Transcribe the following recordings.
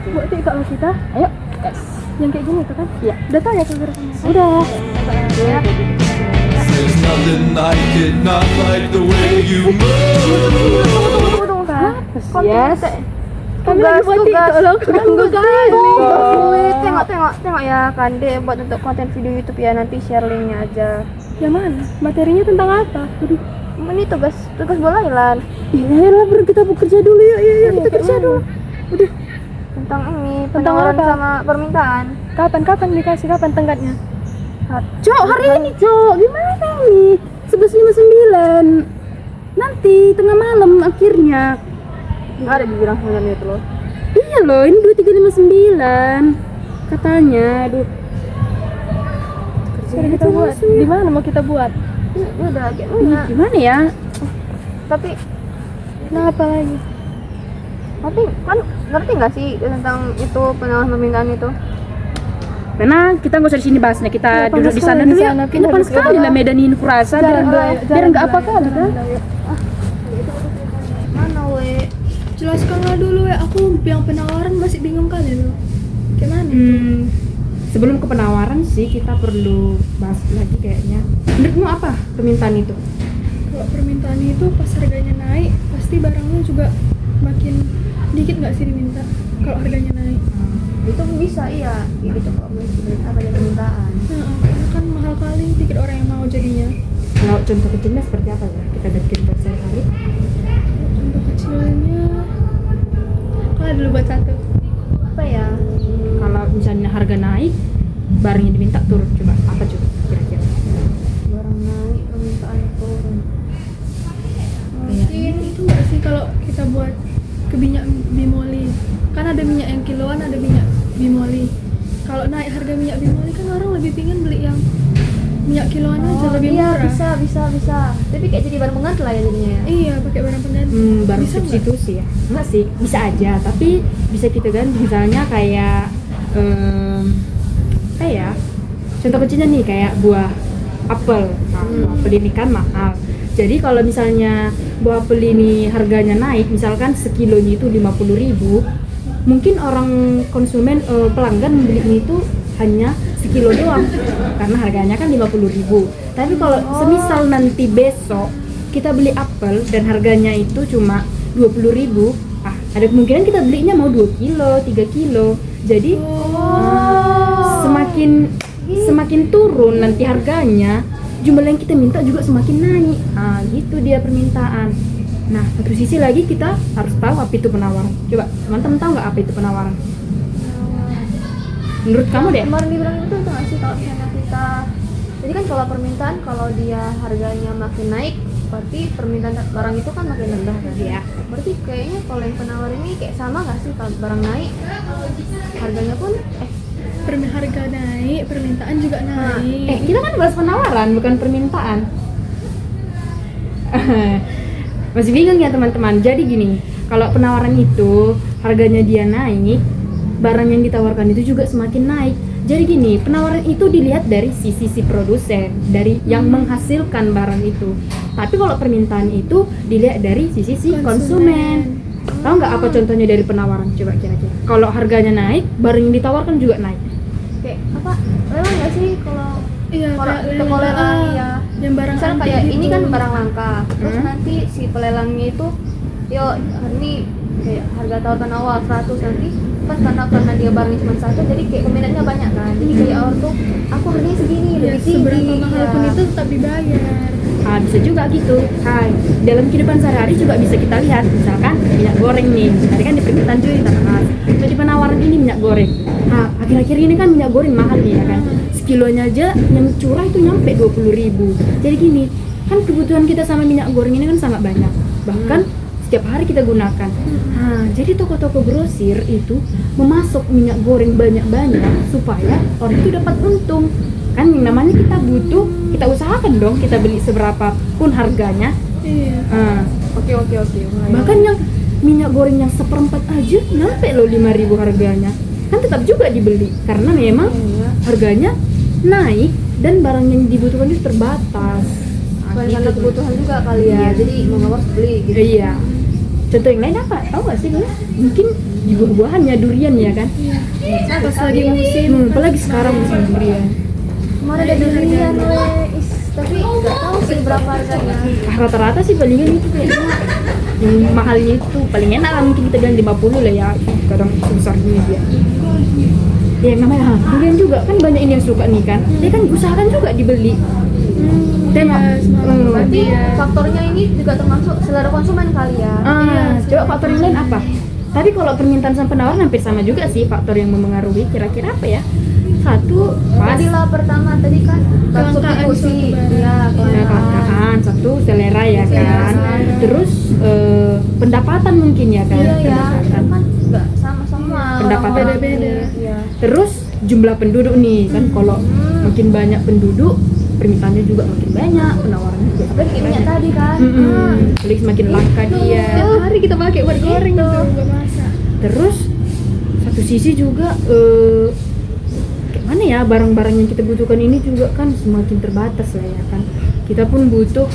Buat kalau kita, Ayo, guys. yang kayak gini tuh kan? Iya. Udah tau ya tuh gerakannya? Udah. Ya. There's nothing like it, not like the way you move. Tunggu kan? Yes. Kami lagi buat TikTok loh. Ganggu kali. Tengok ya kan dia buat untuk konten video YouTube ya, nanti share linknya aja. Yang mana? Materinya tentang apa? Aduh. Ini tugas bola Ilan. Iya lah, baru kita bekerja dulu ya. Iya, kita kerja dulu. Udah. Tentang ini Tentang penawaran apa? sama permintaan. Kapan dikasih? Kapan tenggatnya? Cok, hari ini Cok, gimana ini? 11.59. Nanti tengah malam akhirnya. Nggak ada dibilang 9 menit loh. Iya loh, ini 23.59 katanya. Aduh. Sudah kita buat. Di mana mau kita buat? Ini udah kayak Ini mana? gimana ya? Tapi Kenapa lagi? kan ngerti nggak sih tentang itu penawaran permintaan itu? Karena kita nggak usah di sini bahasnya, kita Ya, panas duduk di sana sekali dulu di ya. sana, Kita pindah panas duduk sekali dulu. lah Medan ini kurasa biar nggak apa-apa kan? Mana we? Jelaskan lah dulu ya. Aku yang penawaran masih bingung kali loh. Gimana? Sebelum ke penawaran sih kita perlu bahas lagi kayaknya. Menurutmu apa permintaan itu? Kalau permintaan itu pas harganya naik, pasti barangnya juga makin dikit nggak sih diminta? Kalau harganya naik. Itu bisa iya, gitu kok apa ada permintaan. Nah, karena kan mahal kali tiket orang yang mau jadinya. Kalau contoh kecilnya seperti apa ya? Kita bikin buat sehari-hari. Contoh kecilnya, kalau dulu buat satu. Apa ya? Kalau misalnya harga naik, barangnya diminta turun, coba apa coba kira-kira? Barang naik, permintaan turun. Mungkin itu nggak sih kalau kita buat ke minyak bimoli? Kan ada minyak yang kiloan, ada minyak bimoli. Kalau naik harga minyak bimoli kan orang lebih pingin beli yang minyak kiloan aja lebih iya, murah. bisa. Tapi kayak jadi barang pengganti lah ya jadinya ya. Iya, pakai barang pengganti. Baru Bisa nggak? substitusi ya? Enggak sih, bisa aja. Tapi bisa kita ganti misalnya kayak ya contoh kecilnya nih kayak buah apel. Nah, buah apel ini kan mahal. Jadi kalau misalnya buah apel ini harganya naik, misalkan sekilonya itu 50.000, mungkin orang konsumen pelanggan membelinya itu hanya sekilo doang karena harganya kan 50.000. Tapi kalau semisal nanti besok kita beli apel dan harganya itu cuma 20.000, ada kemungkinan kita belinya mau 2 kilo, 3 kilo. Jadi semakin turun nanti harganya, jumlah yang kita minta juga semakin naik. Gitu dia permintaan. Nah, satu sisi lagi kita harus tahu apa itu penawaran. Coba teman-teman tahu nggak apa itu penawaran? Menurut kamu deh? Kemarin dibilang itu nggak sih kalau misalnya kita, jadi kan kalau permintaan kalau dia harganya makin naik, berarti permintaan barang itu kan makin rendah kan? Iya. Berarti kayaknya kalau yang penawar ini kayak sama nggak sih, kalau barang naik harganya pun Harga naik, permintaan juga naik. Kita kan bahas penawaran bukan permintaan. Masih bingung ya teman-teman. Jadi gini, kalau penawaran itu harganya dia naik, barang yang ditawarkan itu juga semakin naik. Jadi gini, penawaran itu dilihat dari sisi si produsen, dari yang menghasilkan barang itu. Tapi kalau permintaan itu dilihat dari sisi si konsumen. Tahu nggak apa contohnya dari penawaran? Coba kira-kira. Kalau harganya naik, barang yang ditawarkan juga naik. kayak apa, lelang nggak sih kalau Iya, orang kayak toko lelang ya? yang barang Misalnya antik kayak gitu. ini kan barang langka, terus nanti si pelelangnya itu, yo hari ini kayak harga tawaran awal 100, nanti kan karena dia barangnya cuma satu, jadi kayak peminatnya banyak kan, jadi kayak orang tuh aku harganya segini, Ya, lebih tinggi. seberapa mahal pun ya. itu tetap dibayar. Bisa juga gitu. Dalam kehidupan sehari-hari juga bisa kita lihat. Misalkan minyak goreng nih, tadi kan di permintaan juga kita bahas. Jadi penawaran ini minyak goreng. Akhir-akhir ini kan minyak goreng mahal nih ya kan. Sekilonya aja yang curah itu nyampe 20.000. Jadi gini, kan kebutuhan kita sama minyak goreng ini kan sangat banyak. Bahkan setiap hari kita gunakan. Jadi toko-toko grosir itu memasok minyak goreng banyak-banyak supaya orang itu dapat untung. Kan yang namanya kita butuh, kita usahakan dong kita beli seberapa pun harganya. Iya. Oke. Mulai. Bahkan yang minyak goreng yang seperempat aja nyampe loh 5.000 harganya. Kan tetap juga dibeli karena memang harganya naik dan barang yang dibutuhkan itu terbatas. Bukan karena kebutuhan juga kali ya, Iya. jadi mau nggak harus beli gitu. Iya. Contoh yang lain apa? Tahu nggak sih? Mungkin di buah-buahannya, durian ya kan. Iya. Pas lagi musim. Apalagi sekarang musim durian. Kemarin ada durian tapi nggak tahu sih berapa harganya. Rata-rata sih palingan itu kayaknya yang mahalnya itu paling enak lah, mungkin kita bilang 50 lah ya, kadang sebesar gini dia. Ya yang namanya durian juga kan banyak ini yang suka nih kan. Dia kan usahakan juga dibeli. Tema. Berarti faktornya ini juga termasuk selera konsumen kali ya. Coba faktor yang lain apa? Tapi kalau permintaan sama penawaran hampir sama juga sih faktor yang memengaruhi. Kira-kira apa ya? Satu, Tadi lah pertama tadi kan Kelangkaan substitusi, suatu barang. ya kelangkaan, satu selera ya kan. Terus pendapatan mungkin ya kan. Iya ya, Pendapatan. kan nggak sama-sama. Pendapatan orang-orang. beda-beda. Iya. Terus jumlah penduduk nih kan, kalau makin banyak penduduk permintaannya juga makin banyak, penawarannya juga Apalagi kayak minyak tadi kan. Jadi semakin langka dia. Tiap hari kita pakai buat goreng gitu, buat masak. Terus satu sisi juga kayak mana ya, barang-barang yang kita butuhkan ini juga kan semakin terbatas lah ya kan. Kita pun butuh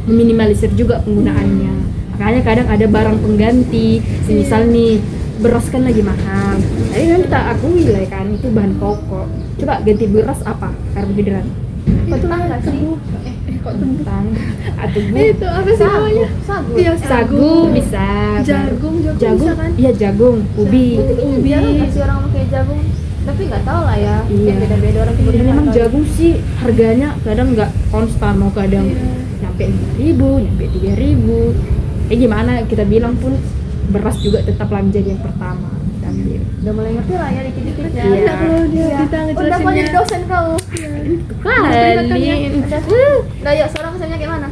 meminimalisir juga penggunaannya. Makanya kadang ada barang pengganti, misal nih beras kan lagi mahal. Tapi memang kita akui lah ya kan, itu bahan pokok. Coba ganti beras apa? Karbohidrat. Betul nggak sih? Kok Kentang atau itu apa sih namanya? Sagu. Iya, sagu bisa, Jagung jagung bisa kan? iya jagung, ubi. Ubi. Jarang nggak sih orang pakai jagung? Tapi nggak tahu lah ya. Iya. Mungkin beda-beda orang Dan timur memang jagung sih harganya kadang nggak konstan, mau kadang Iya. nyampe 5.000, nyampe 3.000. Gimana kita bilang pun beras juga tetaplah menjadi yang pertama kita ambil. Udah mulai ngerti lah ya dikit-dikit ya. Iya. Kalau dia Iya. kita Udah mau ngejelasinnya. jadi dosen kau. Kali. Udah yuk, seorang kesannya kayak mana?